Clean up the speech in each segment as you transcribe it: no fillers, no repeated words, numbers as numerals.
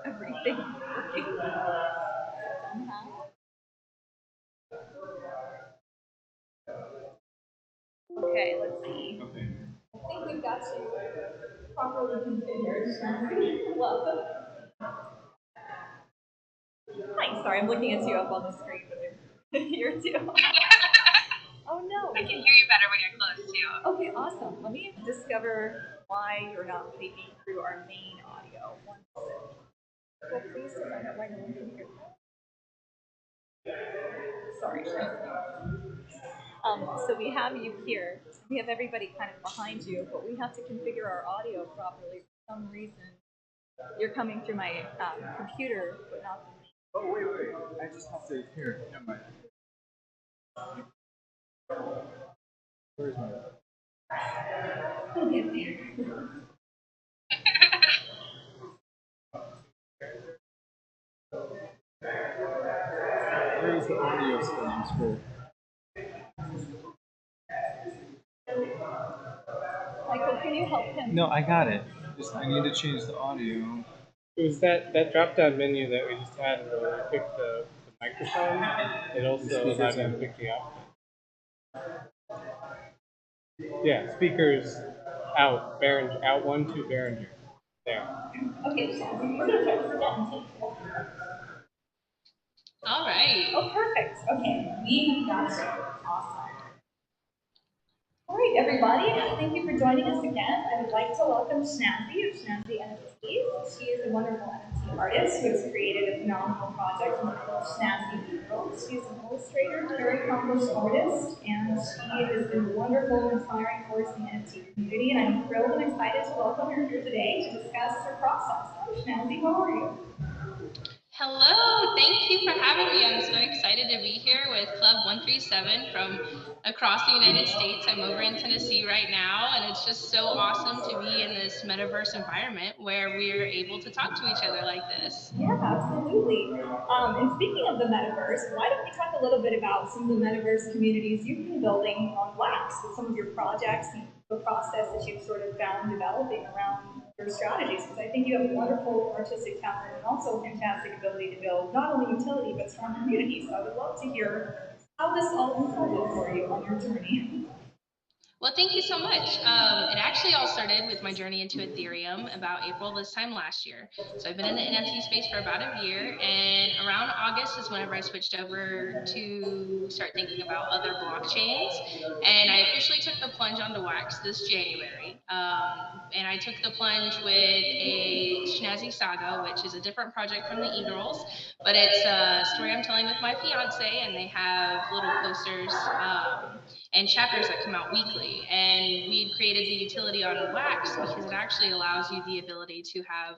everything working somehow. Okay, let's see. Okay. I think we've got you properly configured. Welcome. Hi, sorry, I'm looking at you up on the screen, but I'm here too. Oh no. I can hear you better when you're close too. Okay, awesome. Let me discover why you're not picking through our main audio. One second. Well, please find out why no one can hear. Sorry. So we have you here. We have everybody kind of behind you, but we have to configure our audio properly. For some reason, you're coming through my computer, but not the main. Oh, wait. I just have to hear. Never mind. Where's my... We'll get there. Where is the audio settings for? Michael, can you help him? No, I got it. Just I need to change the audio. It was that drop-down menu that we just had where we picked the microphone. It also allowed you to pick the option. Yeah, speakers out, Behringer, out 1, 2, Behringer. There. Okay, so we're going to try this again and take four. All right. Oh, perfect. Okay, we got you. Awesome. All right, everybody. Thank you for joining us again. I would like to welcome Snazzy of Snazzy NFTs. She is a wonderful NFT artist who has created a phenomenal project entitled Snazzy World. She is an illustrator, very accomplished artist, and she has been a wonderful, inspiring force in the NFT community. And I'm thrilled and excited to welcome her here today to discuss her process. Hi, Snazzy. How are you? Hello, thank you for having me. I'm so excited to be here with Club 137 from across the United States. I'm over in Tennessee right now, and it's just so awesome to be in this metaverse environment where we're able to talk to each other like this. Yeah, absolutely. And speaking of the metaverse, why don't we talk a little bit about some of the metaverse communities you've been building on Wax with some of your projects and the process that you've sort of found developing around your strategies? Because I think you have a wonderful artistic talent and also a fantastic ability to build not only utility but strong community. So I would love to hear how this all unfolded for you on your journey. Well, thank you so much. It actually all started with my journey into Ethereum about April this time last year. So I've been in the NFT space for about a year, and around August is whenever I switched over to start thinking about other blockchains. And I officially took the plunge onto Wax this January. And I took the plunge with a Schnazzy Saga, which is a different project from the e-girls, but it's a story I'm telling with my fiance, and they have little posters. And chapters that come out weekly. And we had created the utility on Wax because it actually allows you the ability to have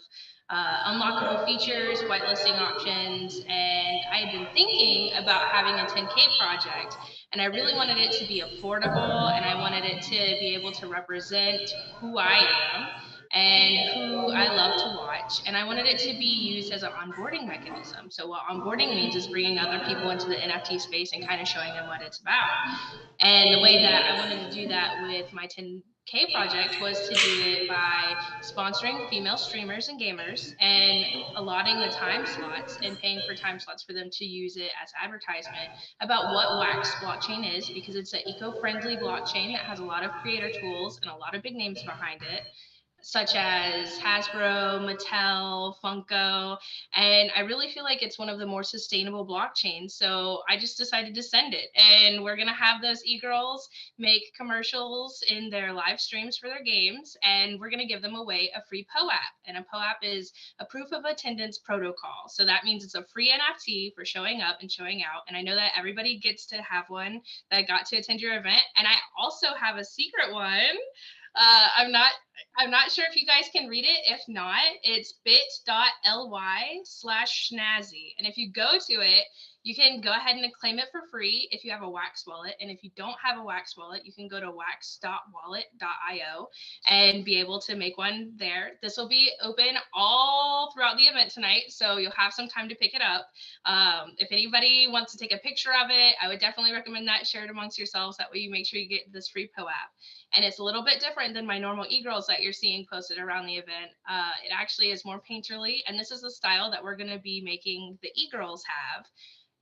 unlockable features, whitelisting options. And I had been thinking about having a 10K project, and I really wanted it to be affordable, and I wanted it to be able to represent who I am and who I love to watch. And I wanted it to be used as an onboarding mechanism. So what onboarding means is bringing other people into the NFT space and kind of showing them what it's about. And the way that I wanted to do that with my 10K project was to do it by sponsoring female streamers and gamers and allotting the time slots and paying for time slots for them to use it as advertisement about what Wax blockchain is, because it's an eco-friendly blockchain that has a lot of creator tools and a lot of big names behind it, such as Hasbro, Mattel, Funko, and I really feel like it's one of the more sustainable blockchains. So I just decided to send it, and we're gonna have those e-girls make commercials in their live streams for their games, and we're gonna give them away a free POAP. And a POAP is a proof of attendance protocol. So that means it's a free NFT for showing up and showing out. And I know that everybody gets to have one that got to attend your event, and I also have a secret one. I'm not sure if you guys can read it. If not, it's bit.ly/schnazzy. And if you go to it, you can go ahead and claim it for free if you have a Wax wallet. And if you don't have a Wax wallet, you can go to wax.wallet.io and be able to make one there. This will be open all throughout the event tonight, so you'll have some time to pick it up. If anybody wants to take a picture of it, I would definitely recommend that. Share it amongst yourselves. That way you make sure you get this free POAP. And it's a little bit different than my normal e-girls that you're seeing posted around the event, it actually is more painterly, and this is the style that we're going to be making the e-girls have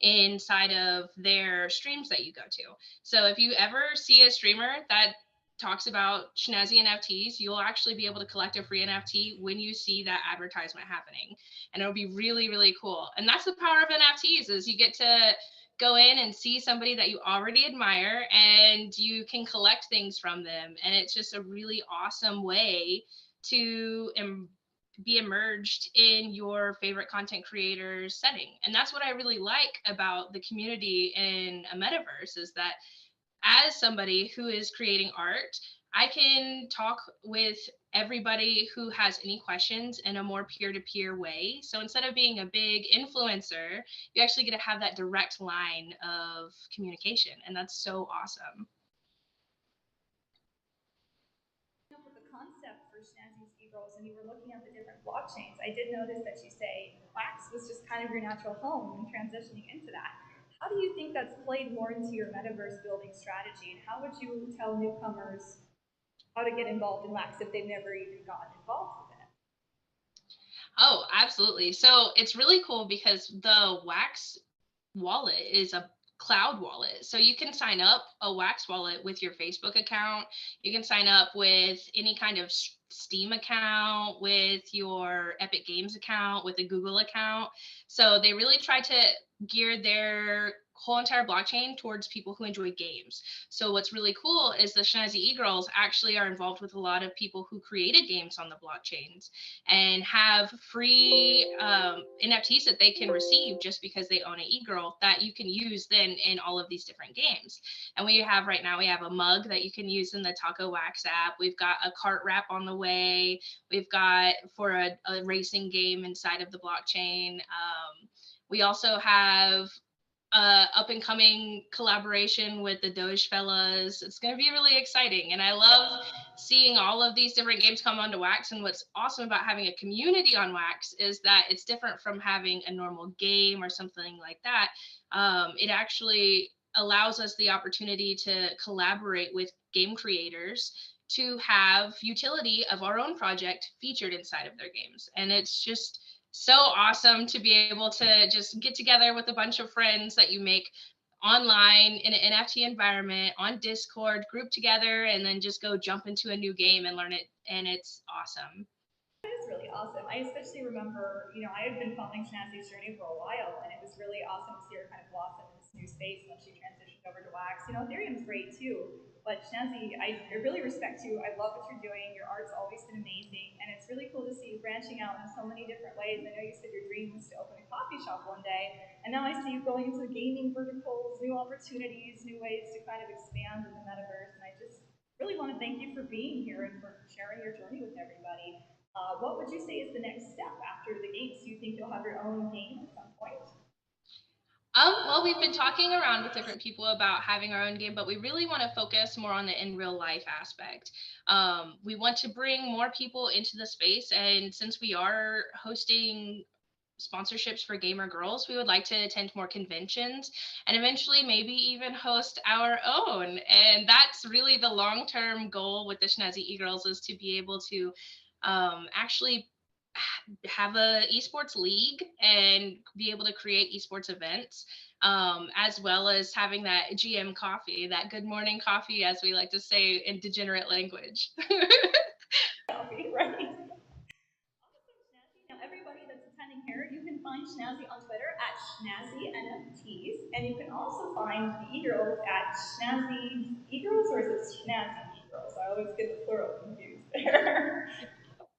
inside of their streams that you go to. So if you ever see a streamer that talks about snazzy NFTs, you'll actually be able to collect a free NFT when you see that advertisement happening. And it'll be really, really cool. And that's the power of NFTs, is you get to go in and see somebody that you already admire, and you can collect things from them. And it's just a really awesome way to be immersed in your favorite content creator's setting. And that's what I really like about the community in a metaverse, is that as somebody who is creating art, I can talk with everybody who has any questions in a more peer-to-peer way. So instead of being a big influencer, you actually get to have that direct line of communication. And that's so awesome. With the concept for Snazzy's e-girls and you were looking at the different blockchains, I did notice that you say Wax was just kind of your natural home and transitioning into that. How do you think that's played more into your metaverse building strategy, and how would you tell newcomers how to get involved in Wax if they've never even gotten involved with it? Oh, absolutely. So it's really cool because the Wax wallet is a cloud wallet. So you can sign up a Wax wallet with your Facebook account. You can sign up with any kind of Steam account, with your Epic Games account, with a Google account. So they really try to gear their whole entire blockchain towards people who enjoy games. So what's really cool is the Snazzy e-girls actually are involved with a lot of people who created games on the blockchains and have free NFTs that they can receive just because they own an e-girl that you can use then in all of these different games. And we have right now, we have a mug that you can use in the Taco Wax app. We've got a cart wrap on the way. We've got for a racing game inside of the blockchain. We also have up and coming collaboration with the Doge fellas. It's going to be really exciting. And I love seeing all of these different games come onto Wax. And what's awesome about having a community on Wax is that it's different from having a normal game or something like that. It actually allows us the opportunity to collaborate with game creators to have utility of our own project featured inside of their games. And it's just so awesome to be able to just get together with a bunch of friends that you make online in an NFT environment on Discord, group together, and then just go jump into a new game and learn it. And it's awesome. That is really awesome. I especially remember, I had been following Snazzy's journey for a while, and it was really awesome to see her kind of blossom in this new space when she transitioned over to Wax. Ethereum's great too, but Snazzy, I really respect you. I love what you're doing. Your art's always been amazing, and it's really cool to see you branching out in so many different ways. I know you said your dream was to open a coffee shop one day, and now I see you going into the gaming verticals, new opportunities, new ways to kind of expand in the metaverse, and I just really want to thank you for being here and for sharing your journey with everybody. What would you say is the next step after the games? Do you think you'll have your own game at some point? Well, we've been talking around with different people about having our own game, but we really want to focus more on the in real life aspect. We want to bring more people into the space, and since we are hosting sponsorships for gamer girls, we would like to attend more conventions and eventually maybe even host our own. And that's really the long-term goal with the Snazzy e-girls, is to be able to actually have a esports league and be able to create esports events, as well as having that GM coffee, that good morning coffee, as we like to say in degenerate language. Coffee, right? Now, everybody that's attending here, you can find Snazzy on Twitter at SnazzyNFTs, and you can also find the e-girls at Snazzy e-girls, or is it Snazzy e-girls? I always get the plural confused there.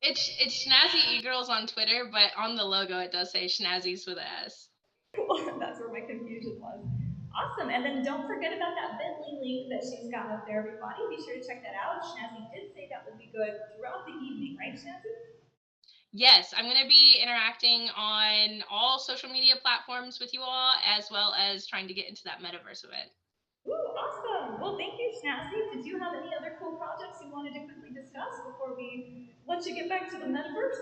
It's Snazzy e-girls on Twitter, but on the logo it does say Snazzies with a S. Cool. That's where my confusion was. Awesome. And then don't forget about that Bitly link that she's got up there, everybody. Be sure to check that out. Snazzy did say that would be good throughout the evening, right, Snazzy? Yes, I'm going to be interacting on all social media platforms with you all, as well as trying to get into that metaverse event. Ooh, awesome. Well, thank you, Snazzy. Did you have any other cool projects you wanted to quickly discuss before we let you get back to the metaverse?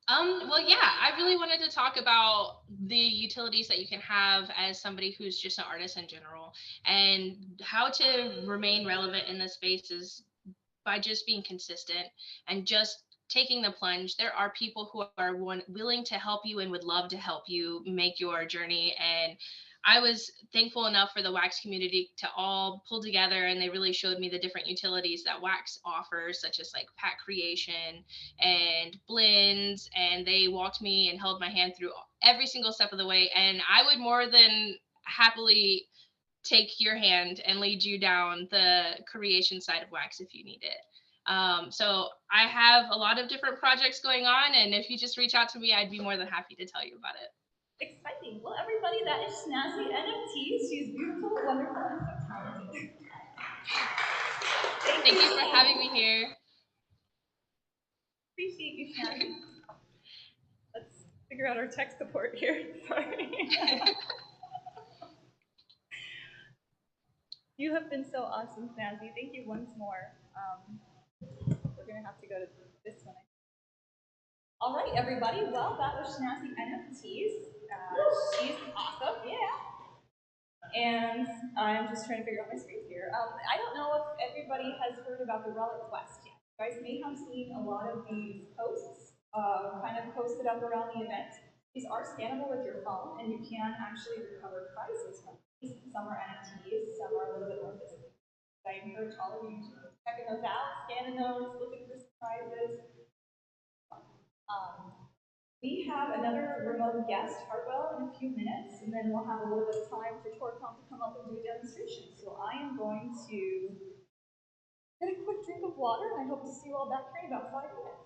Well, yeah, I really wanted to talk about the utilities that you can have as somebody who's just an artist in general, and how to remain relevant in the space is by just being consistent and just taking the plunge. There are people who are willing to help you and would love to help you make your journey. And I was thankful enough for the wax community to all pull together, and they really showed me the different utilities that wax offers, such as like pack creation and blends. And they walked me and held my hand through every single step of the way. And I would more than happily take your hand and lead you down the creation side of wax if you need it. So I have a lot of different projects going on, and if you just reach out to me, I'd be more than happy to tell you about it. Exciting. Well, everybody, that is Snazzy NFTs. She's beautiful, wonderful, and so talented. Thank you for having me here. Appreciate you, Snazzy. Let's figure out our tech support here. Sorry. You have been so awesome, Snazzy. Thank you once more. We're going to have to go to this one. All right, everybody. Well, that was Snazzy NFTs. She's awesome. Yeah. And I'm just trying to figure out my screen here. I don't know if everybody has heard about the Relic Quest yet. You guys may have seen a lot of these posts kind of posted up around the event. These are scannable with your phone, and you can actually recover prizes from these. Some are NFTs, some are a little bit more physical. I encourage all of you to check those out, scanning those, looking for some prizes. We have another remote guest, Hartwell, in a few minutes, and then we'll have a little bit of time for TorCon to come up and do a demonstration. So I am going to get a quick drink of water, and I hope to see you all back here in about 5 minutes.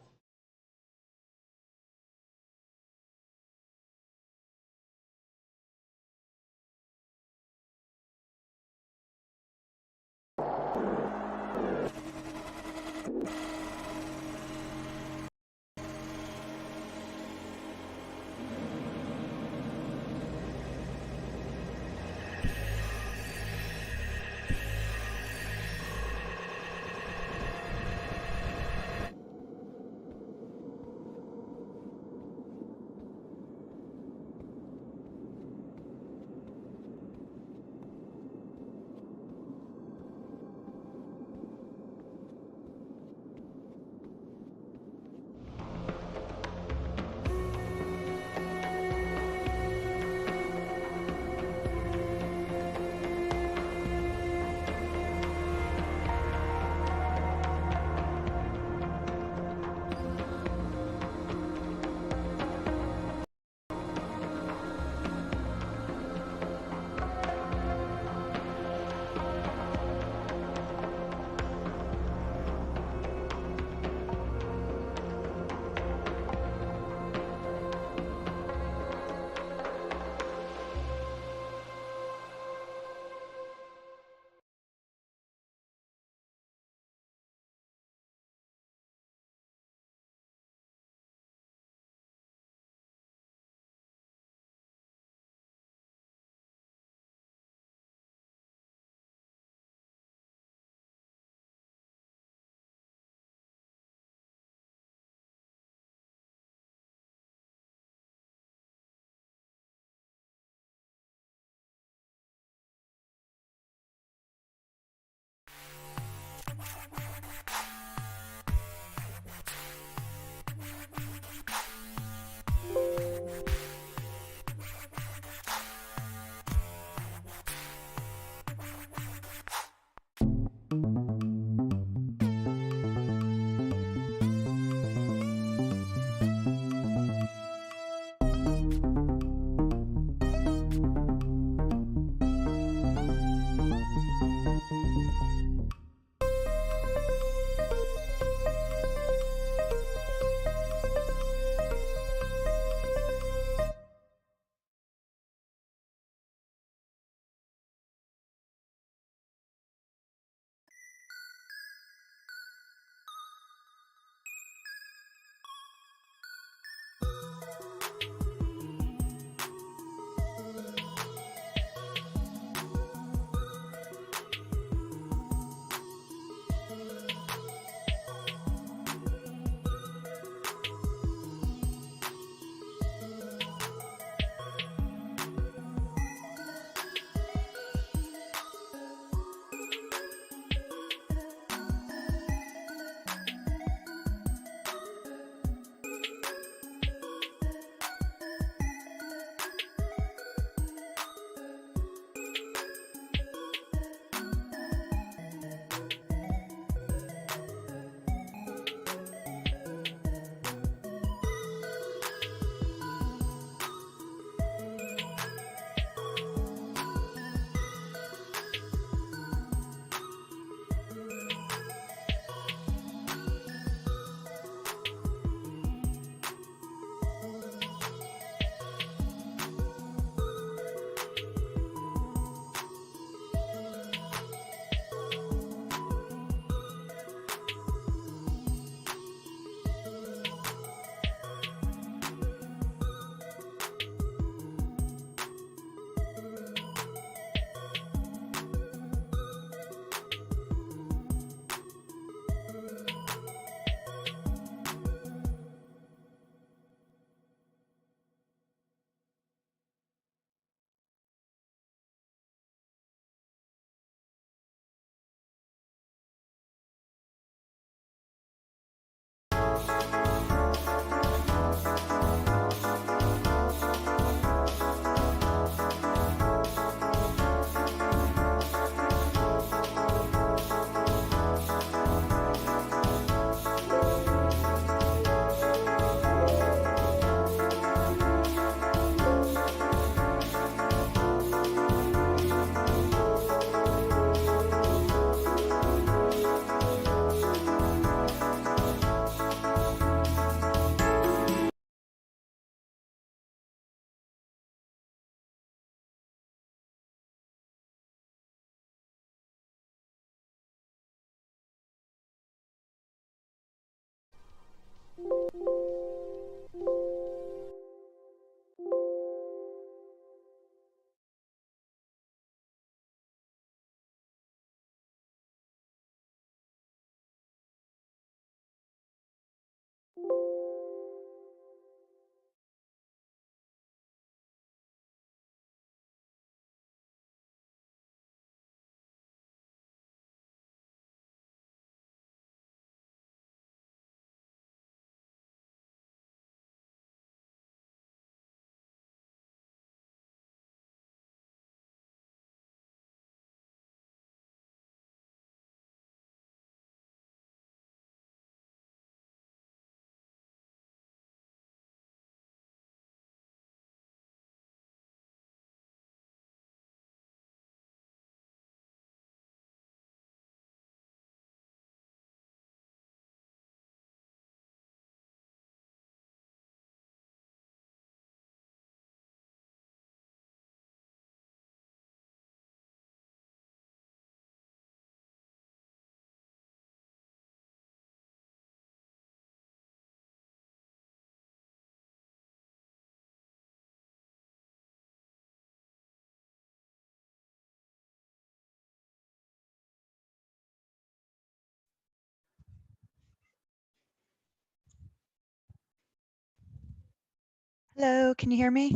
Hello, can you hear me?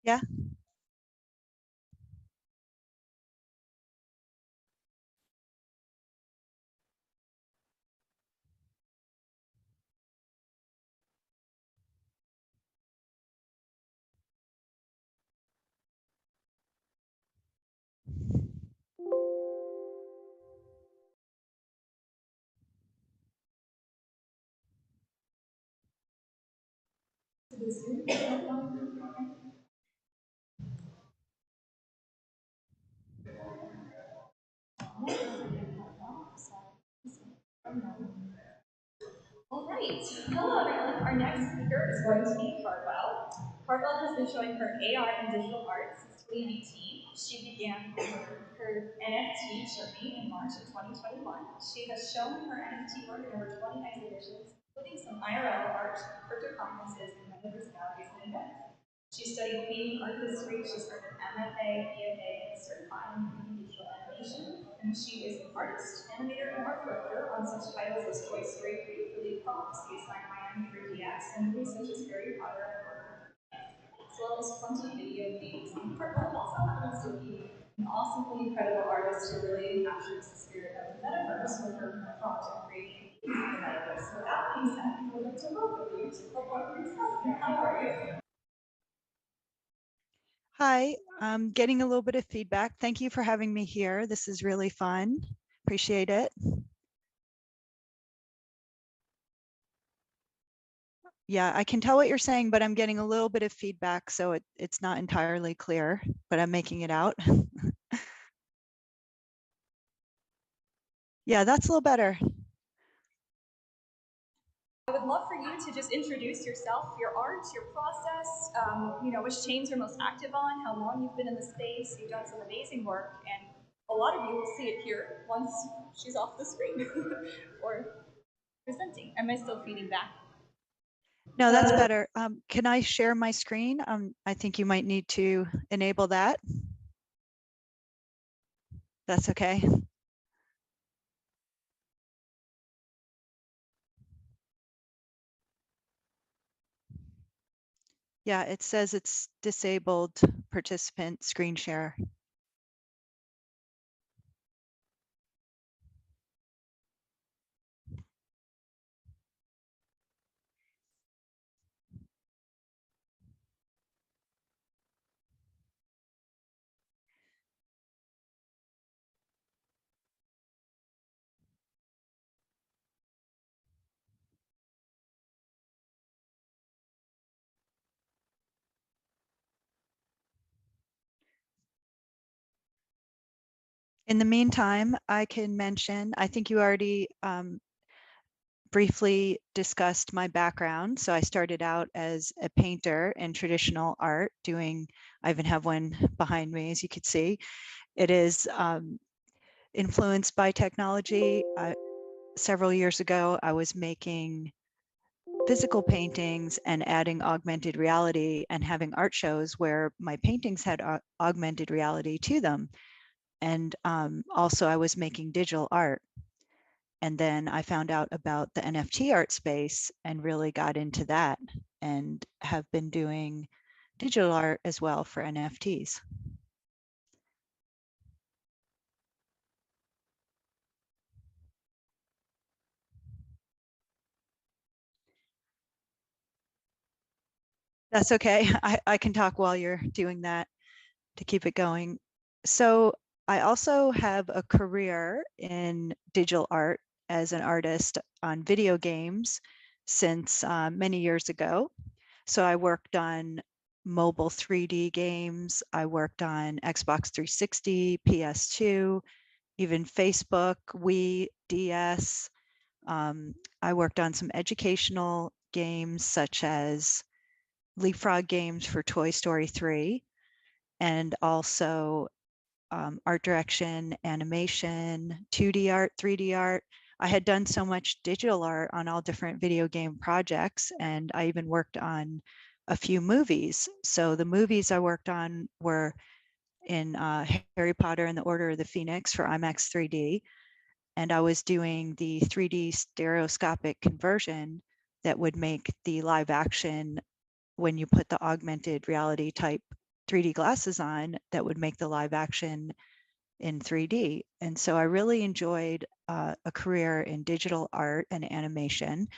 Yeah. All right. Hello, everyone. Our next speaker is going to be Hartwell. Hartwell has been showing her AR and digital art since 2019. She began her NFT journey in March of 2021. She has shown her NFT work in over 20 exhibitions, including some IRL art, crypto conferences, and metaverse galleries and events. She studied painting art history. She's earned an MFA, BFA, and certified in 3D digital animation. And she is an artist, animator, and art director on such titles as Toy Story 3 for Lead Prophecy, assigned Miami 3DX, and movies such as Harry Potter and Lord as well as plenty of video games. And Purple also happens to be an awesomely incredible artist who really captures the spirit of the metaverse with her project creating the metaverse. So with that being said, I would like to welcome you to Purple Arts Complex. How are you? Hi, I'm getting a little bit of feedback. Thank you for having me here. This is really fun. Appreciate it. Yeah, I can tell what you're saying, but I'm getting a little bit of feedback, so it's not entirely clear, but I'm making it out. Yeah, that's a little better. I would love for you to just introduce yourself, your art, your process, which chains you're most active on, how long you've been in the space. You've done some amazing work, and a lot of you will see it here once she's off the screen or presenting. Am I still feeding back? No, that's better. Can I share my screen? I think you might need to enable that. That's okay. Yeah, it says it's disabled participant screen share. In the meantime, I can mention, I think you already briefly discussed my background. So I started out as a painter in traditional art I even have one behind me, as you can see. It is influenced by technology. Several years ago, I was making physical paintings and adding augmented reality and having art shows where my paintings had augmented reality to them. And also I was making digital art. And then I found out about the NFT art space and really got into that and have been doing digital art as well for NFTs. That's okay. I can talk while you're doing that to keep it going. So I also have a career in digital art as an artist on video games since many years ago. So I worked on mobile 3D games. I worked on Xbox 360, PS2, even Facebook, Wii, DS. I worked on some educational games such as Leapfrog games for Toy Story 3, and also art direction, animation, 2D art, 3D art. I had done so much digital art on all different video game projects, and I even worked on a few movies. So the movies I worked on were in Harry Potter and the Order of the Phoenix for IMAX 3D, and I was doing the 3D stereoscopic conversion that would make the live action, when you put the augmented reality type 3D glasses on, that would make the live action in 3D. And so I really enjoyed a career in digital art and animation,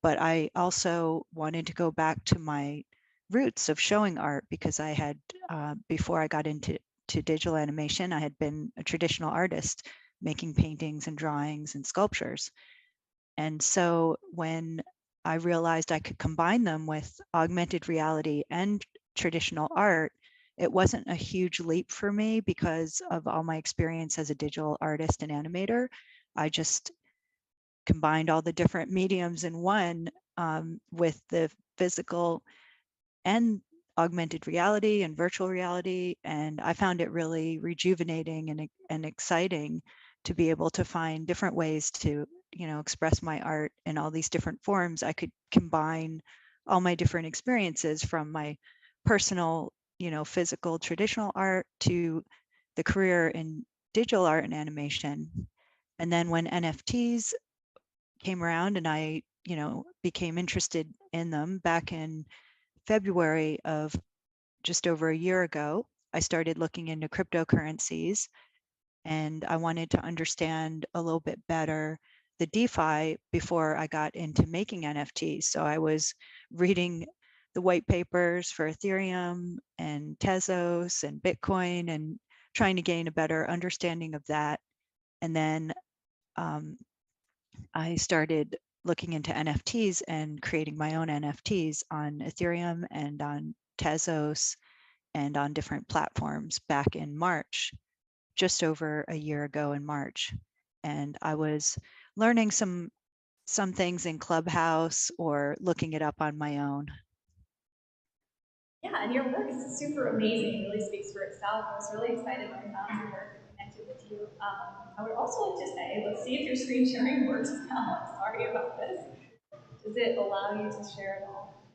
but I also wanted to go back to my roots of showing art, because I had, before I got into digital animation, I had been a traditional artist making paintings and drawings and sculptures. And so when I realized I could combine them with augmented reality and traditional art, it wasn't a huge leap for me because of all my experience as a digital artist and animator. I just combined all the different mediums in one, with the physical and augmented reality and virtual reality. And I found it really rejuvenating and exciting to be able to find different ways to, express my art in all these different forms. I could combine all my different experiences, from my personal, physical traditional art to the career in digital art and animation. And then when NFTs came around and I, became interested in them back in February of just over a year ago, I started looking into cryptocurrencies, and I wanted to understand a little bit better the DeFi before I got into making NFTs. So I was reading the white papers for Ethereum and Tezos and Bitcoin and trying to gain a better understanding of that. And then I started looking into NFTs and creating my own NFTs on Ethereum and on Tezos and on different platforms back in March, just over a year ago in March. And I was learning some things in Clubhouse or looking it up on my own. Yeah, and your work is super amazing. It really speaks for itself. I was really excited when I found your work and connected with you. I would also like to say, let's see if your screen sharing works now. I'm sorry about this. Does it allow you to share it all?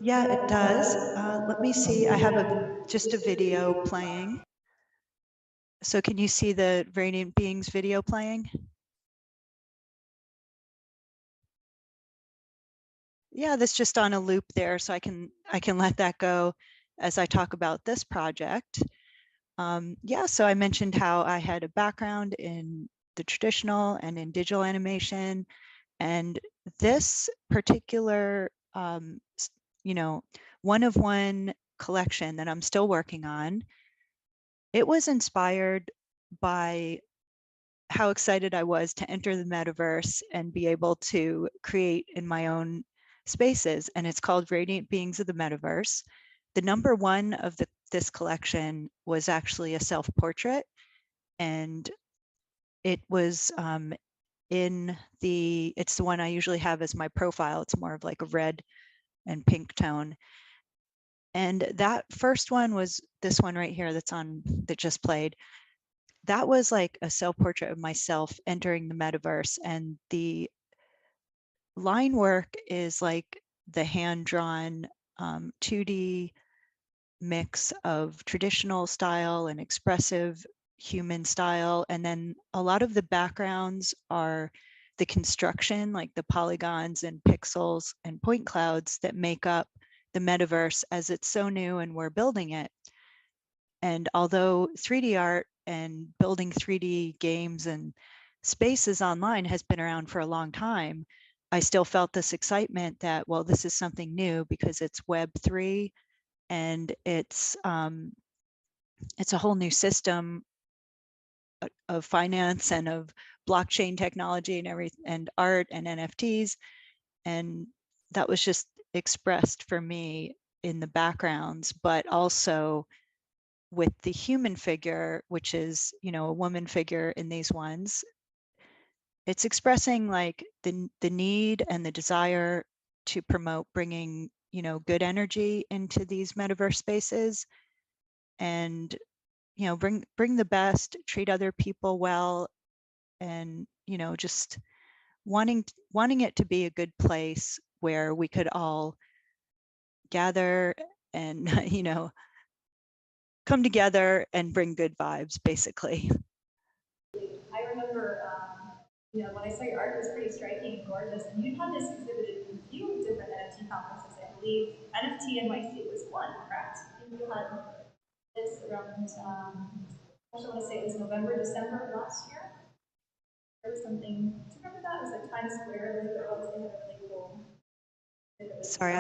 Yeah, it does. Let me see. I have just a video playing. So can you see the Radiant Beings video playing? Yeah, that's just on a loop there, so I can let that go as I talk about this project. Yeah, so I mentioned how I had a background in the traditional and in digital animation, and this particular, one of one collection that I'm still working on, it was inspired by how excited I was to enter the metaverse and be able to create in my own spaces. And it's called Radiant Beings of the Metaverse. The number one of this collection was actually a self-portrait, and it was it's the one I usually have as my profile. It's more of like a red and pink tone. And that first one was this one right here that just played. That was like a self-portrait of myself entering the metaverse, and the line work is like the hand-drawn 2D mix of traditional style and expressive human style. And then a lot of the backgrounds are the construction, like the polygons and pixels and point clouds that make up the metaverse as it's so new and we're building it. And although 3D art and building 3D games and spaces online has been around for a long time, I still felt this excitement that, well, this is something new because it's Web3 and it's a whole new system of finance and of blockchain technology and art and NFTs. And that was just expressed for me in the backgrounds, but also with the human figure, which is, a woman figure in these ones. It's expressing like the need and the desire to promote bringing, good energy into these metaverse spaces, and, bring the best, treat other people well, and, just wanting it to be a good place where we could all gather and, come together and bring good vibes, basically. I remember, when I saw your art, it was pretty striking and gorgeous, and you had this exhibited in the conferences. I believe NFT NYC was one, correct? I think you had this around, I want to say it was November, December of last year. There was something, do you remember that? It was like Times Square, I think it was, they had a really cool. Sorry,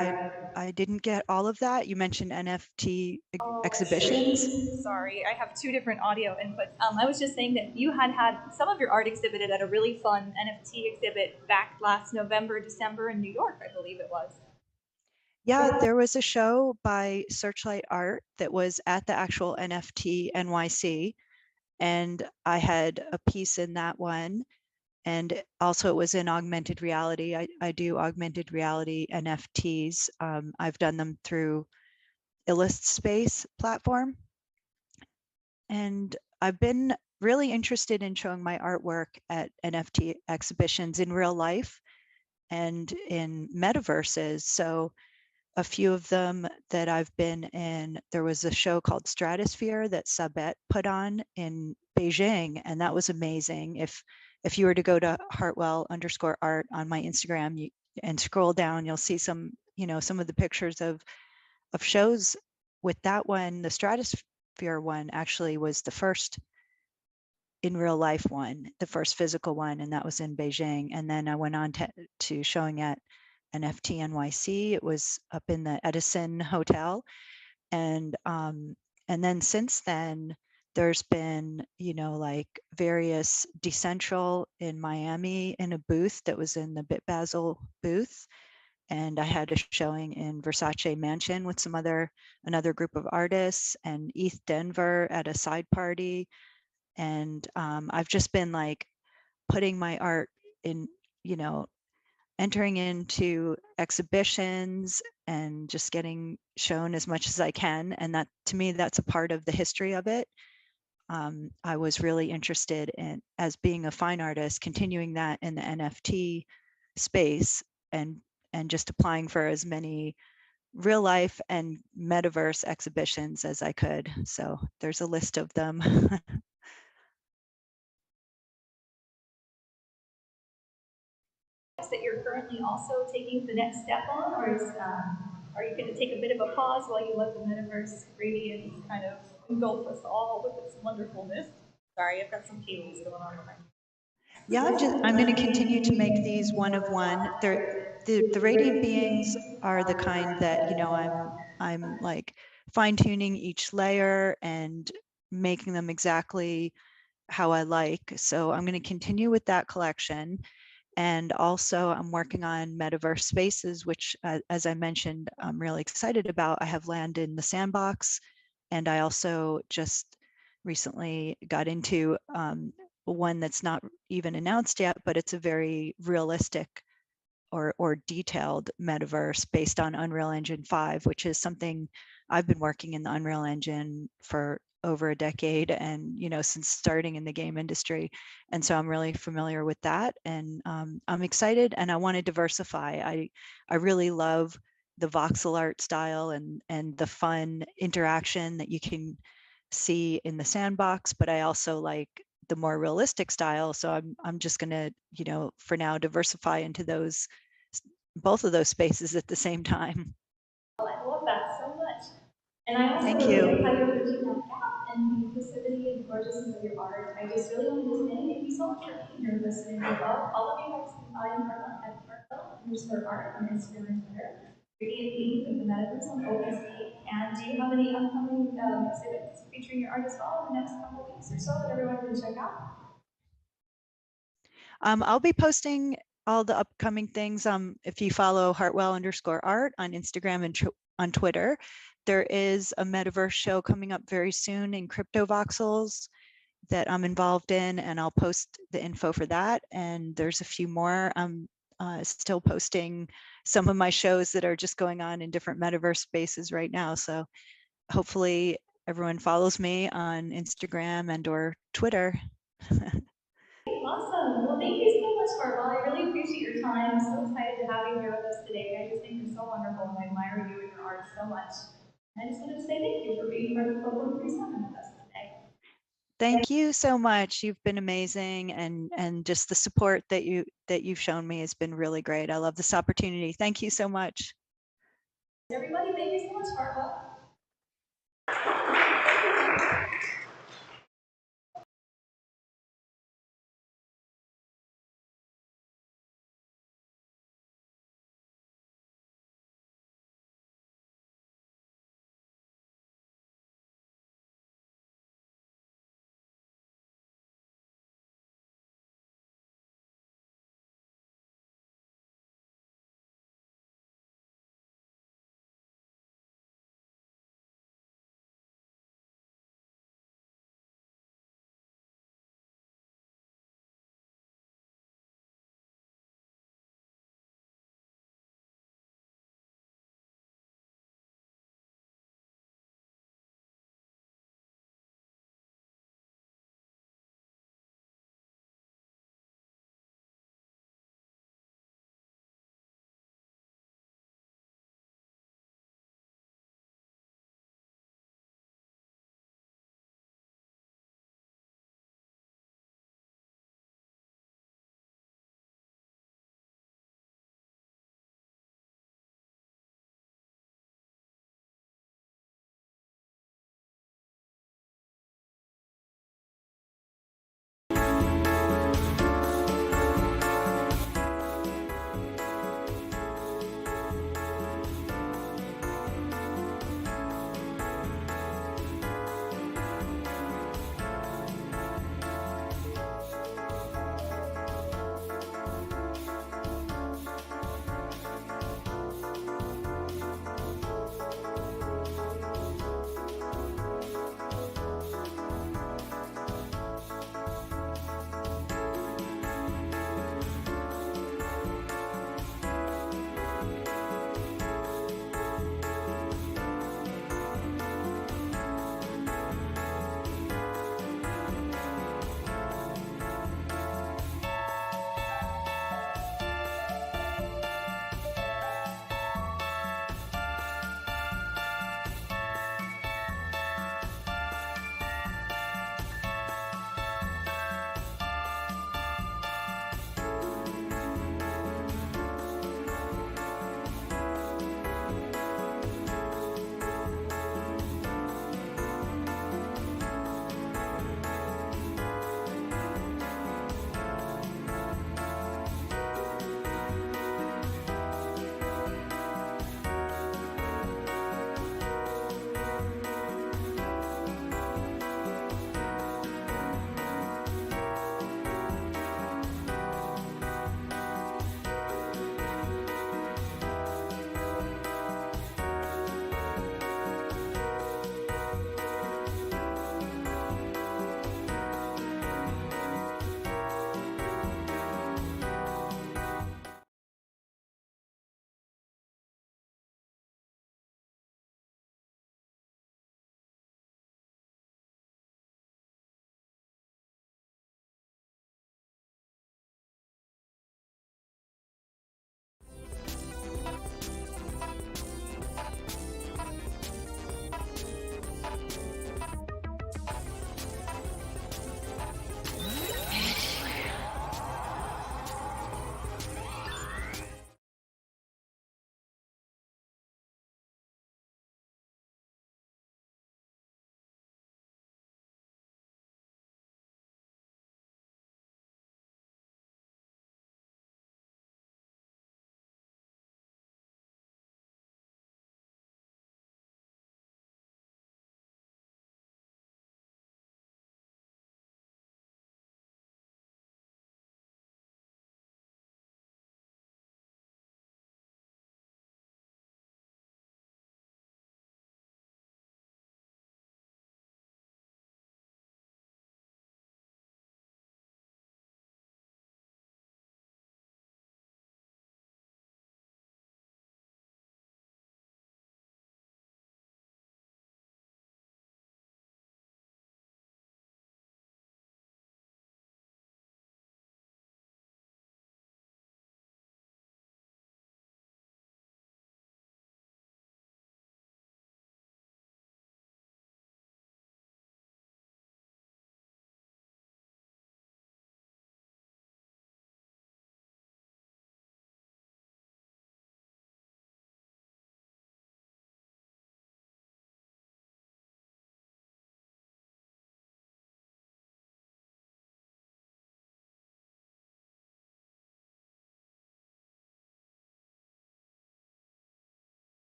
I didn't get all of that. You mentioned NFT Oh, exhibitions. sorry, I have two different audio inputs. I was just saying that you had some of your art exhibited at a really fun NFT exhibit back last November, December in New York, I believe it was. Yeah, there was a show by Searchlight Art that was at the actual NFT NYC, and I had a piece in that one. And also it was in augmented reality. I do augmented reality NFTs. I've done them through Space platform. And I've been really interested in showing my artwork at NFT exhibitions in real life and in metaverses. So a few of them that I've been in, there was a show called Stratosphere that Sabet put on in Beijing, and that was amazing. If you were to go to Hartwell_art on my Instagram and scroll down, you'll see some, some of the pictures of shows with that one. The Stratosphere one actually was the first in real life one, the first physical one, and that was in Beijing. And then I went on to showing at NFT NYC. It was up in the Edison Hotel. And then since then, there's been, like various Decentral in Miami in a booth that was in the Bit Basel booth. And I had a showing in Versace Mansion with another group of artists, and ETH Denver at a side party. And I've just been like putting my art in, entering into exhibitions and just getting shown as much as I can. And that, to me, that's a part of the history of it. I was really interested in, as being a fine artist, continuing that in the NFT space and just applying for as many real life and metaverse exhibitions as I could. So there's a list of them. That you're currently also taking the next step on, or are you going to take a bit of a pause while you let the metaverse radiance kind of engulf us all with its wonderfulness? Sorry, I've got some cables going on behind me. Yeah, I'm going to continue to make these one of one. The radiant beings are the kind that, I'm like fine tuning each layer and making them exactly how I like. So I'm going to continue with that collection. And also I'm working on metaverse spaces, which, as I mentioned, I'm really excited about. I have land in the sandbox, and I also just recently got into one that's not even announced yet, but it's a very realistic or detailed metaverse based on Unreal Engine 5, which is something I've been working in the Unreal Engine for over a decade, and since starting in the game industry. And so I'm really familiar with that, and I'm excited, and I want to diversify. I really love the voxel art style and the fun interaction that you can see in the sandbox, but I also like the more realistic style. So I'm just going to, for now, diversify into both of those spaces at the same time. I love that so much. And I also Thank really, you. I you're bridging that gap and the inclusivity and gorgeousness of your art. I just really wanted to thank you so much for being here listening. I love all of you guys can find her at Hartwell_art on Instagram and Twitter. Radiant Beings of the Metaverse on OpenSea. And do you have any upcoming exhibits featuring your art as well in the next couple of weeks or so that everyone can check out? I'll be posting all the upcoming things. If you follow Hartwell_art on Instagram and on Twitter, there is a metaverse show coming up very soon in Crypto Voxels that I'm involved in, and I'll post the info for that. And there's a few more. I'm still posting some of my shows that are just going on in different metaverse spaces right now. So hopefully everyone follows me on Instagram and/or Twitter. Awesome. Well, thank you so much, Hartwell. I really appreciate your time. I'm so excited to have you here with us today. I just think you're so wonderful, and I admire you and your art so much. And I just wanted to say thank you for being part of Club 137 with us today. Thank you so much. You've been amazing, and just the support that you've shown me has been really great. I love this opportunity. Thank you so much. Everybody, thank you so much, Harpa.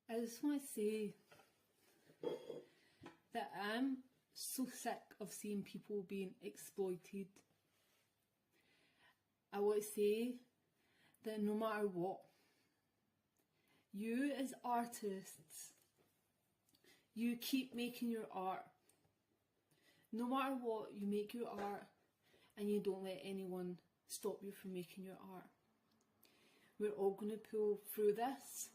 I just want to say that I'm so sick of seeing people being exploited. I want to say that no matter what, you as artists, you keep making your art. No matter what, you make your art and you don't let anyone stop you from making your art. We're all going to pull through this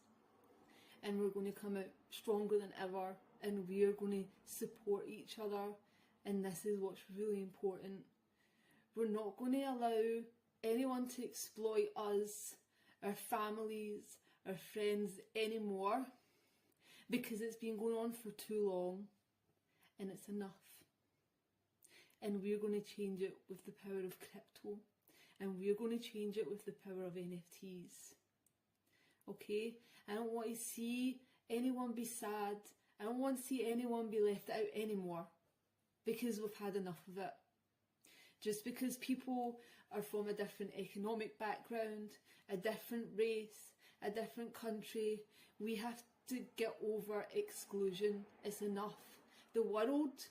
and we're going to come out stronger than ever, and we are going to support each other, and this is what's really important. We're not going to allow anyone to exploit us, our families, our friends anymore, because it's been going on for too long and it's enough. And we're going to change it with the power of crypto, and we're going to change it with the power of NFTs. Okay? I don't want to see anyone be sad. I don't want to see anyone be left out anymore, because we've had enough of it. Just because people are from a different economic background, a different race, a different country, we have to get over exclusion. It's enough. The world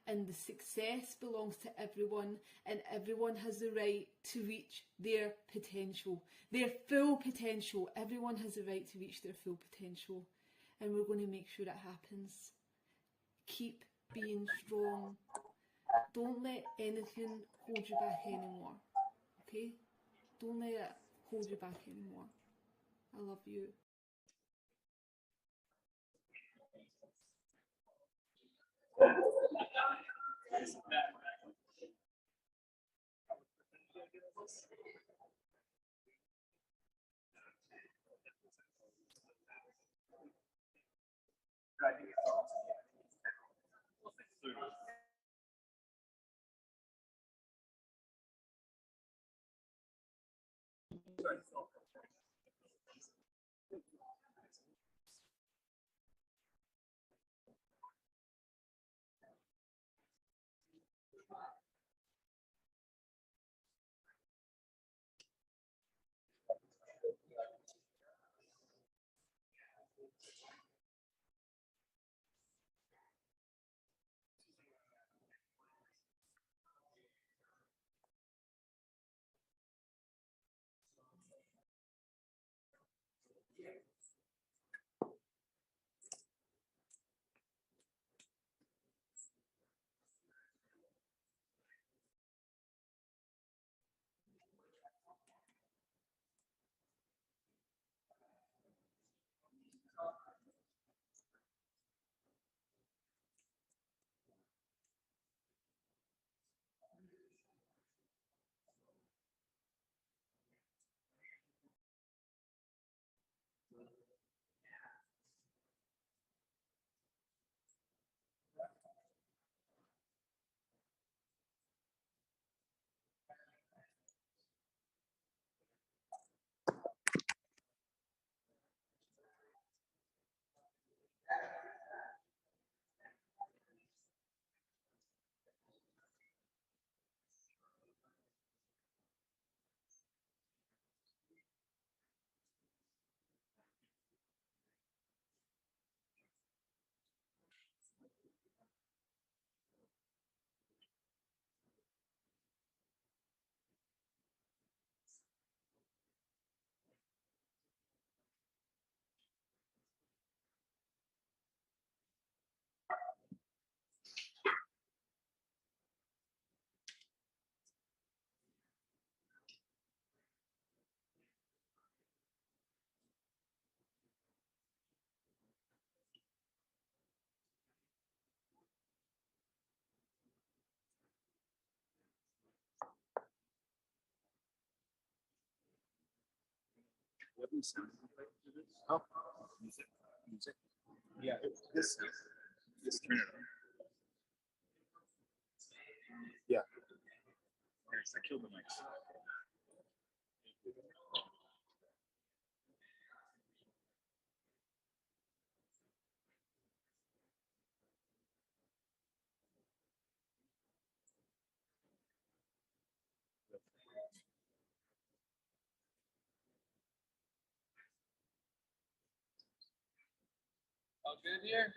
and the success belongs to everyone, and everyone has the right to reach their potential, their full potential. Everyone has the right to reach their full potential, and we're going to make sure that happens. Keep being strong. Don't let anything hold you back anymore, okay? Don't let it hold you back anymore. I love you. What do you sound like for this? Oh, music. Music. Yeah, this turn it on. Yeah. I killed the mics. All good here?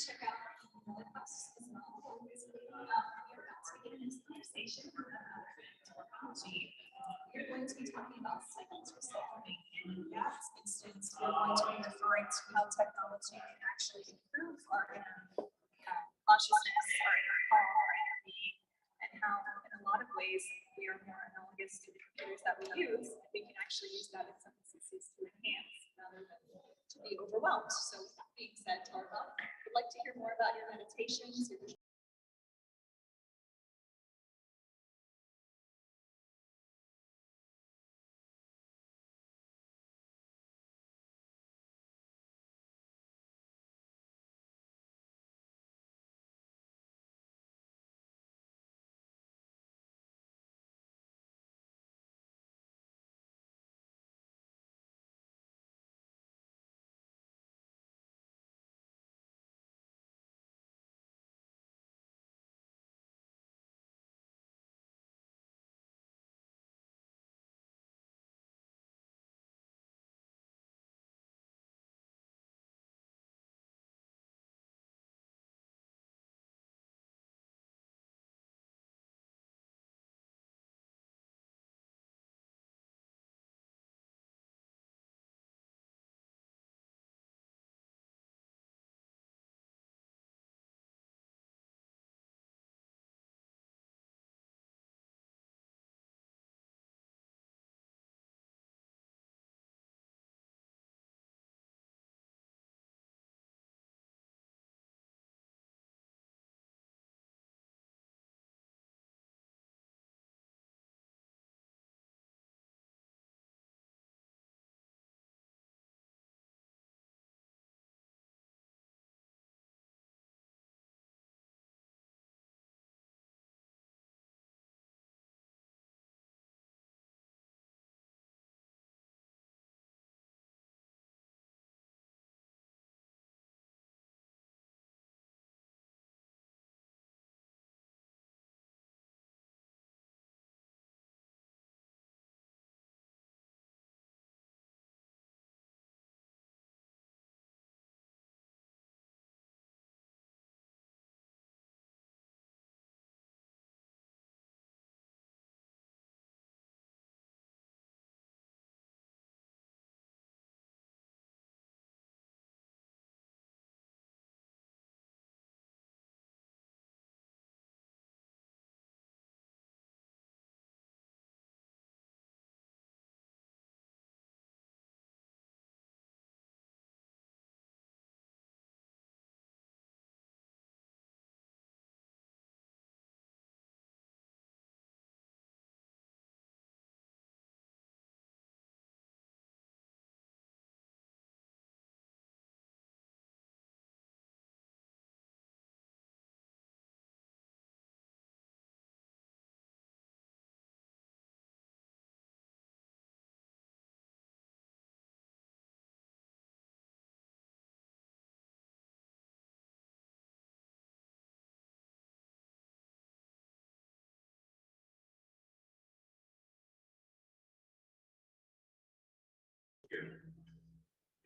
check out another class as well. We're about to begin this conversation about technology. We're going to be talking about cycles recycling, and as students, we're going to be referring to how technology can actually improve our consciousness, our inner calm, our inner being, and how in a lot of ways we are more analogous to the computers that we use, and we can actually use that in some instances to enhance rather than to be overwhelmed. So with that being said, Tarva, I'd like to hear more about your meditations, your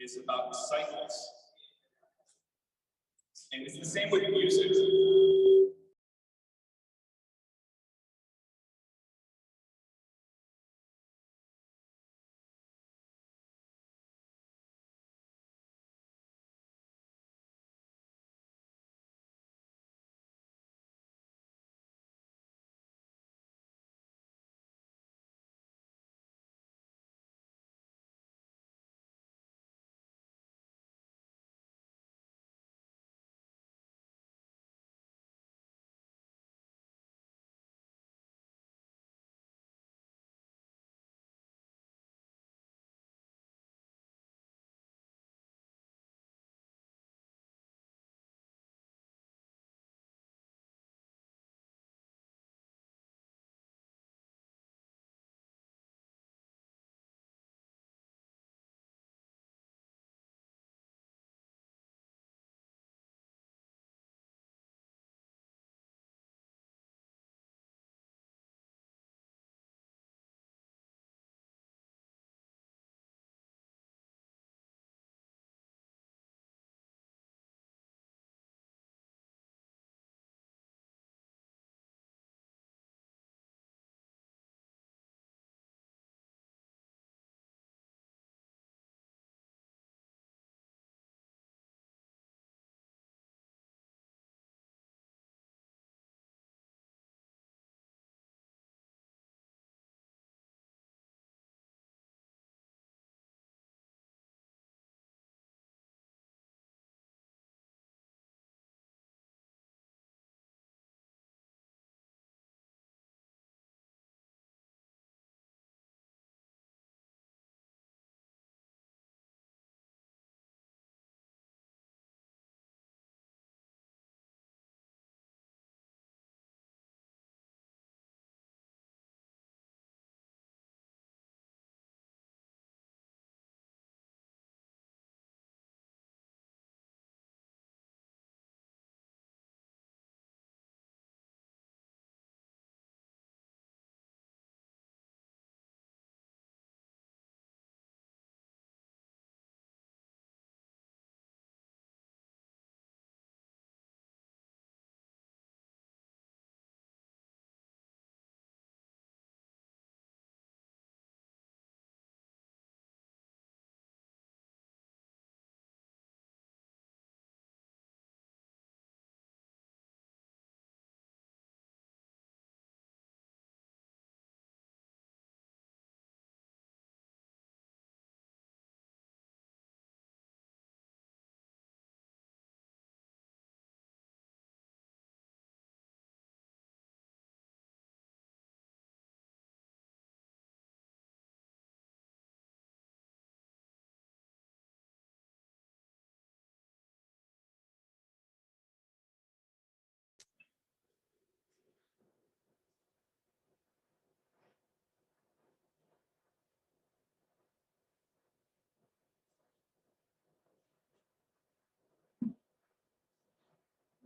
is about cycles. And it's the same with music.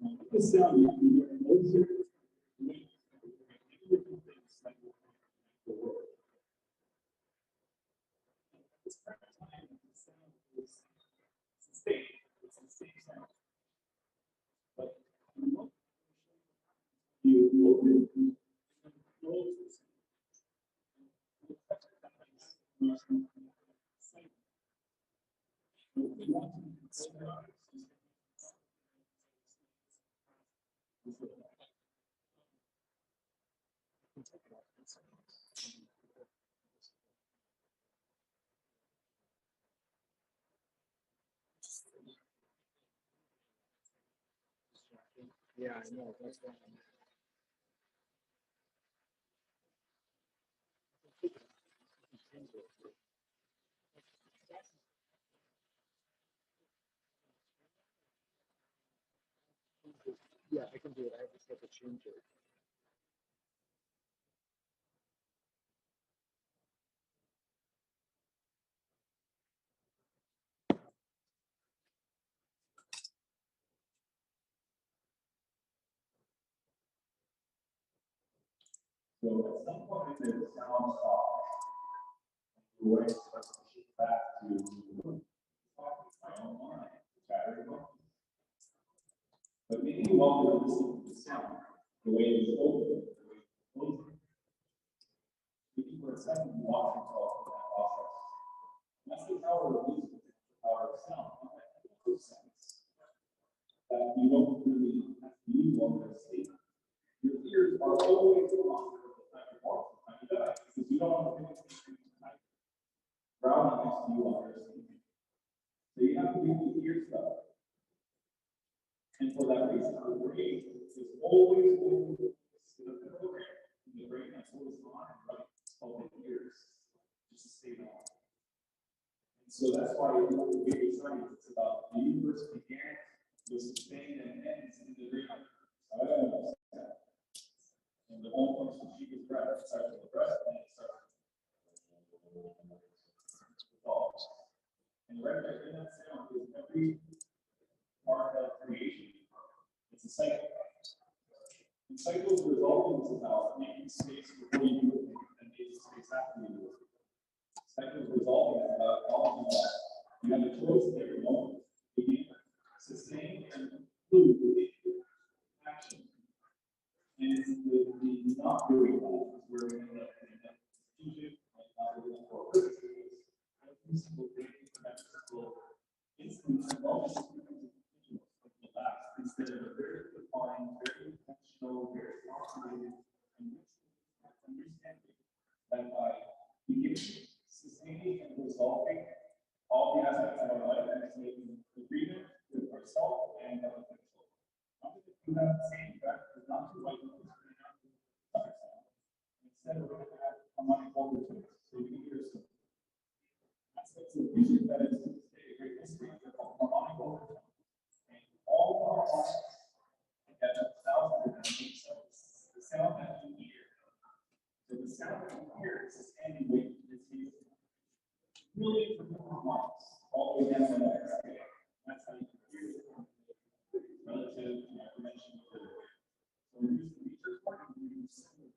The sound you can hear in those areas, the world. This time, the sound is sustained. It's the same sound. But you open and close the sound. Yeah, I know. That's why I'm. Yeah, I can do it. I just have to change it. So at some point, the sound stops. The way starts to shift back to my own mind, chattering. But maybe while you're listening to the sound, the way it is open, the way it's closing, maybe for a second you watch yourself in that process. That's the power of music, the power of sound. In that sense, that you don't really have to use one to sleep. Your ears are always on the time you walk, the time you die, because you don't want to think of anything tonight. Drowning next to you while you're sleeping. So you have to do the ear stuff. And for that reason, our brain is always going to the program. And the brain that's always on and running. It's called the ears. Just to stay on. And so that's why we get excited. It's about the universe began, was sustained, and ends in the brain. So I don't understand. And the whole comes from Shiva's breath. It starts with the breath, and it starts with all. And right there in that sound is every part of creation. It's a cycle. And cycles resolving is about making space before you do it and making space after you do it. Cycles resolving is about acknowledging that you have a choice at every moment. Begin, sustain, and move action. And it's the not doing that is where we end up in that confusion and not really for purposes. Every single thing, every single instance of moments instead of a very defined, very intentional, very calculated, and understanding that by beginning, sustaining, and resolving all the aspects of our life and making agreement with ourselves and other people. Not that we have the same fact, but not to like instead we're going to have a money holder to it. So you can hear some aspects of music that is a great history of harmonic holder. And all of our lives have thousands of things. The sound that you hear. So the sound that you hear is this standing weight. It's millions of miles all the way down the next day. That's how you can hear it relative to my dimension of the way. So we're using the research part and we're using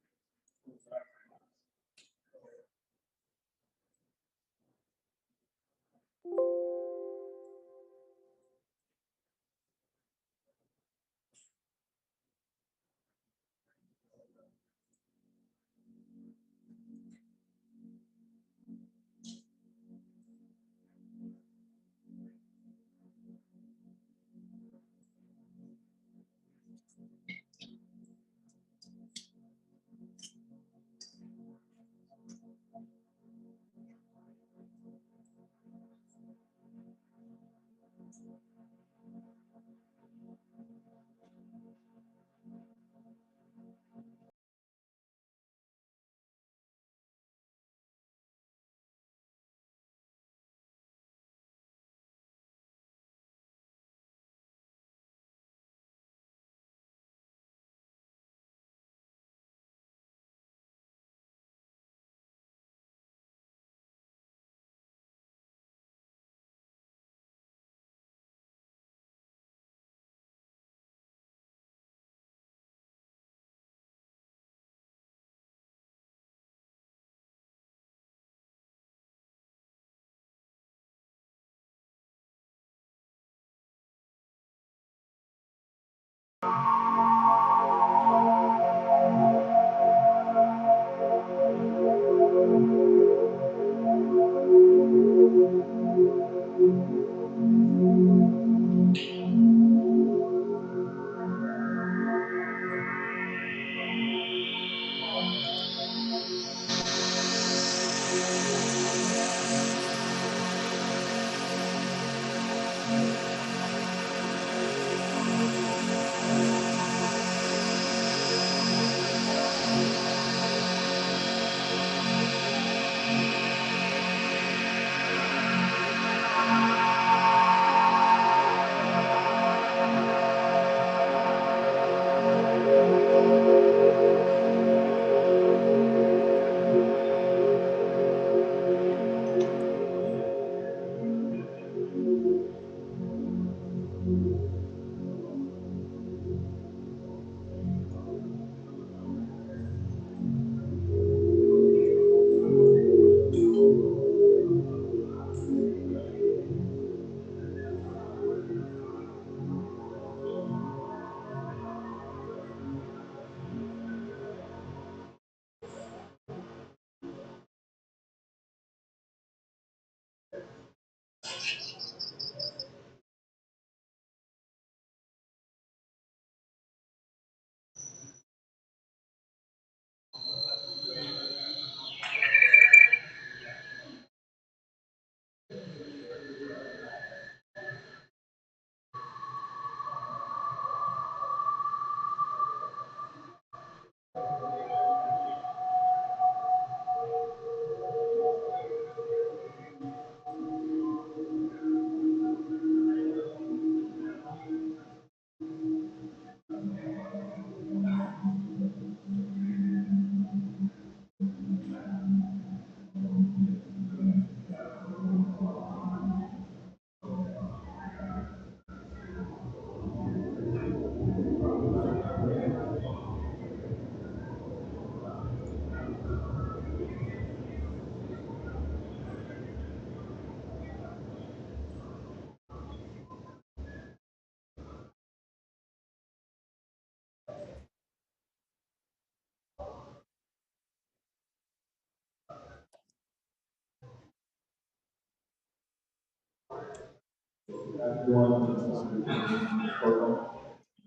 Everyone is participating in this program.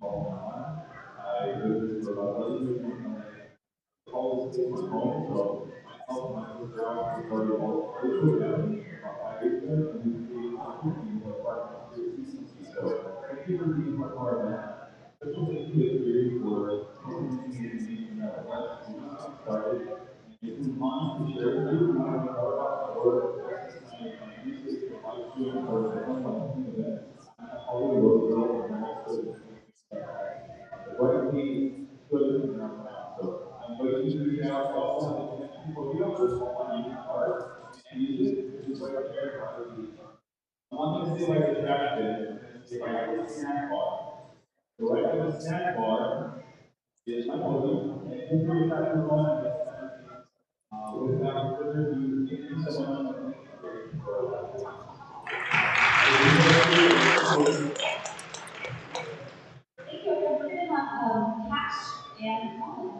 I live for about 11 years in LA. Always stay my home, so myself and my sister actually started all virtual gathering about 5 years ago, and we created content and we're part of the CCC. So thank you for being part of that. Special thank you to Theory for helping me make information that lets me get started. And if you want to share with you more about my work, my research, my live stream, or my fun upcoming events, I'm always available and I'm also widely good around town. So I invite you to reach out. I also have a connection for you for someone needing art and music, which is right there by the beach. I'm not going to say by the trash bin, I'm going to say by the snack bar. So right by the snack bar is my podium, and feel free to tap your phone and get some energy. Without further ado, thank you so much for being here for Thank you. We're going to have Cash and Colin.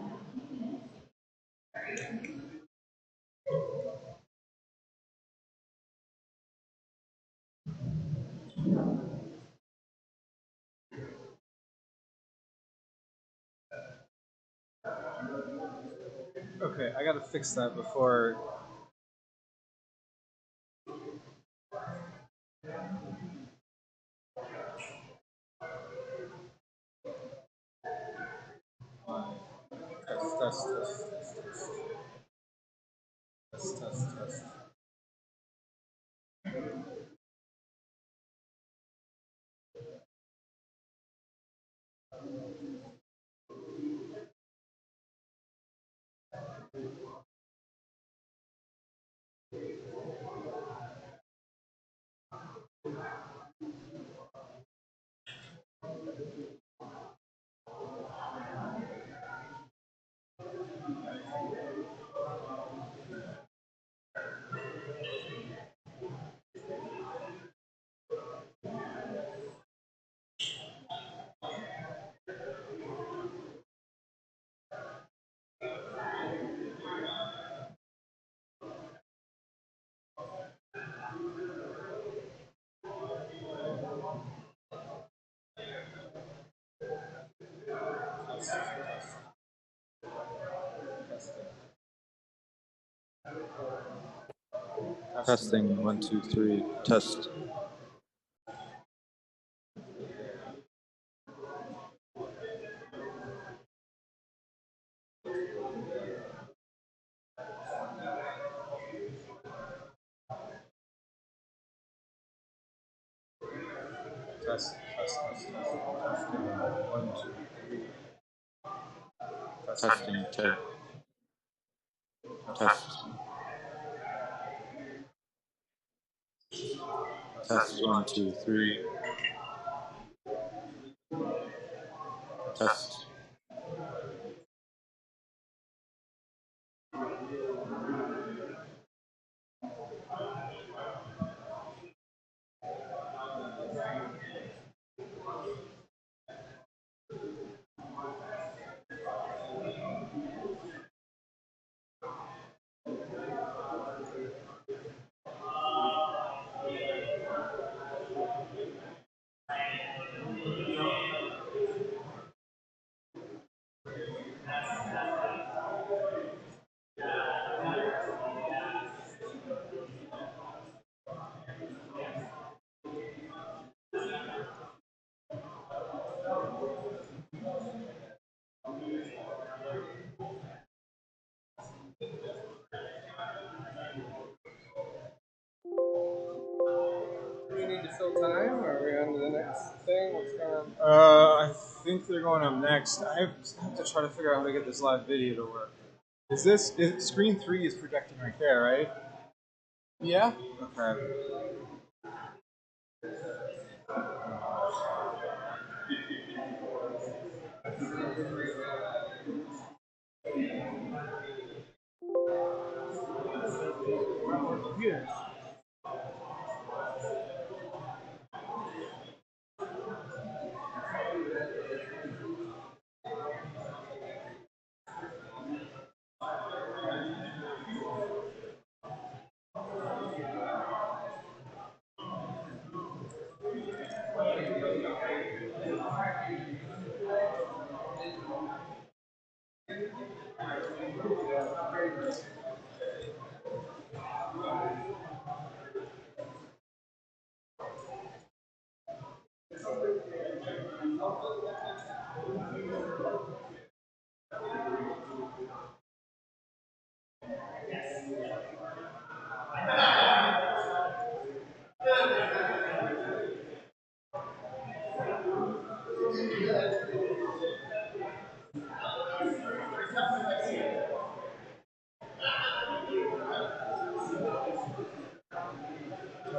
Okay, I gotta fix that before. Test, test, test, test. Testing, 1, 2, 3, test. Test, testing. 1, 2, 3. Testing, test. Test, 1, 2, 3. Test. Do we need to fill time? Or are we on to the next thing? What's going on? I think they're going up next. I have to try to figure out how to get this live video to work. Screen 3 is projecting right there, right? Yeah? Okay. Computers.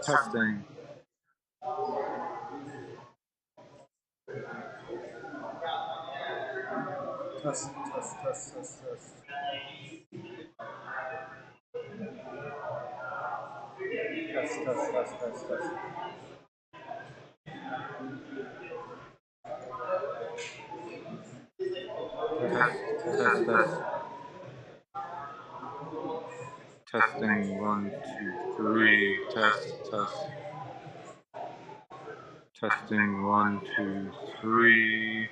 Testing. Test, test, test, test, test. Test, test, test, test, test. Test, test, test. Testing 1, 2, 3. Test, test. Testing 1, 2, 3.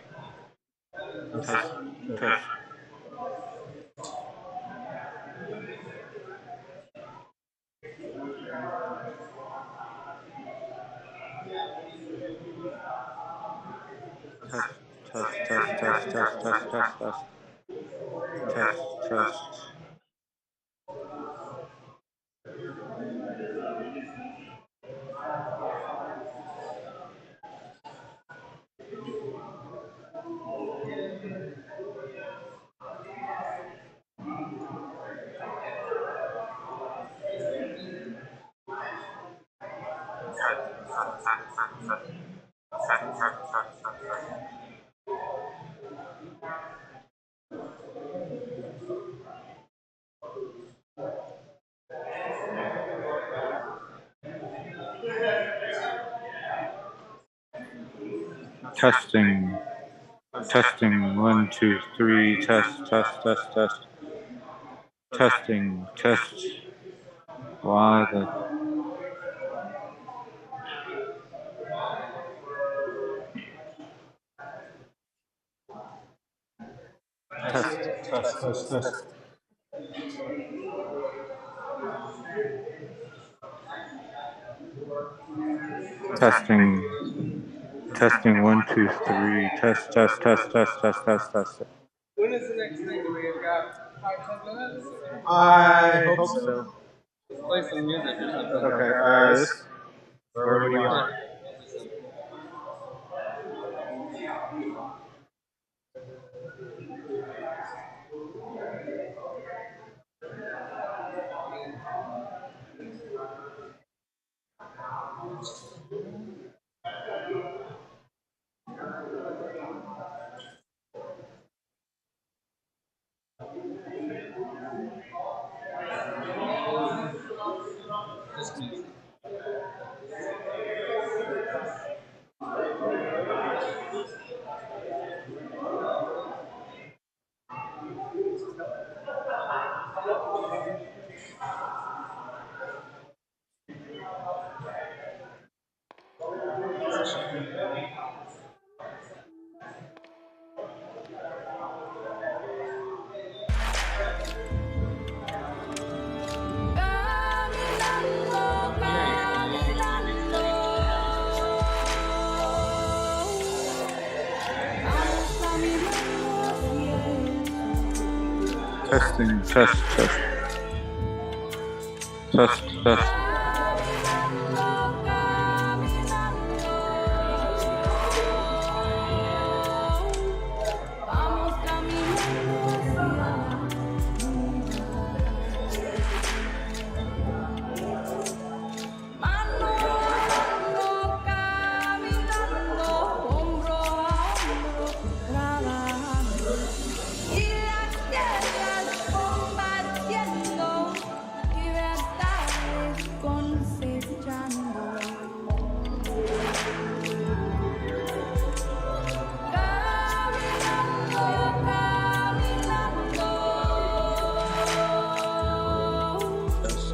Test, test. Test, test, test, test, test, test, test, test. Test, test. Testing. Testing 1, 2, 3. Test, test, test, test. Testing, test. Why the test, test, test, test. Testing, testing 1, 2, 3. Test, test, test, test, test, test, test. When is the next thing? Do we got 5-10 minutes? Or? I hope so. Let's play some music or something. Okay, this. Or what do you want? Just music. Testing, test, test. Test, test.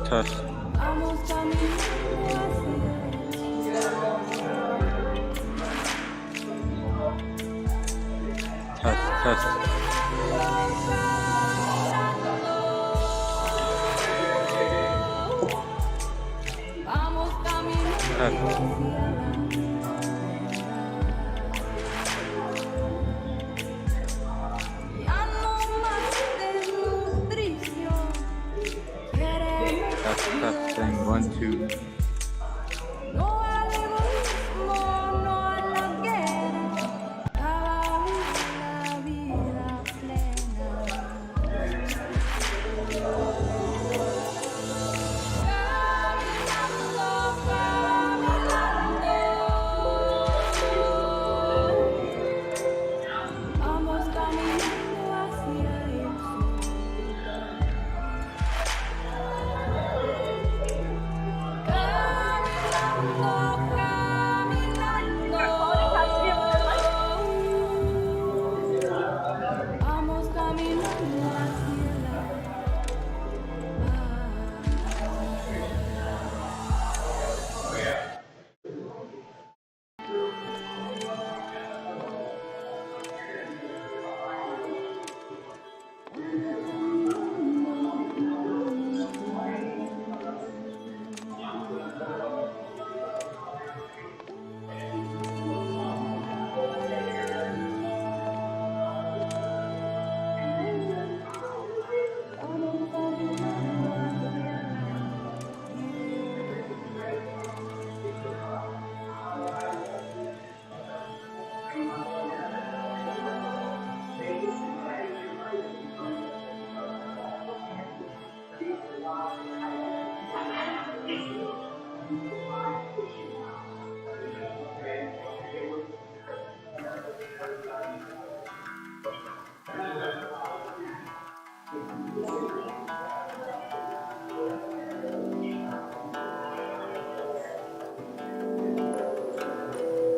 Test. Test, test. Test, testing, 1, 2.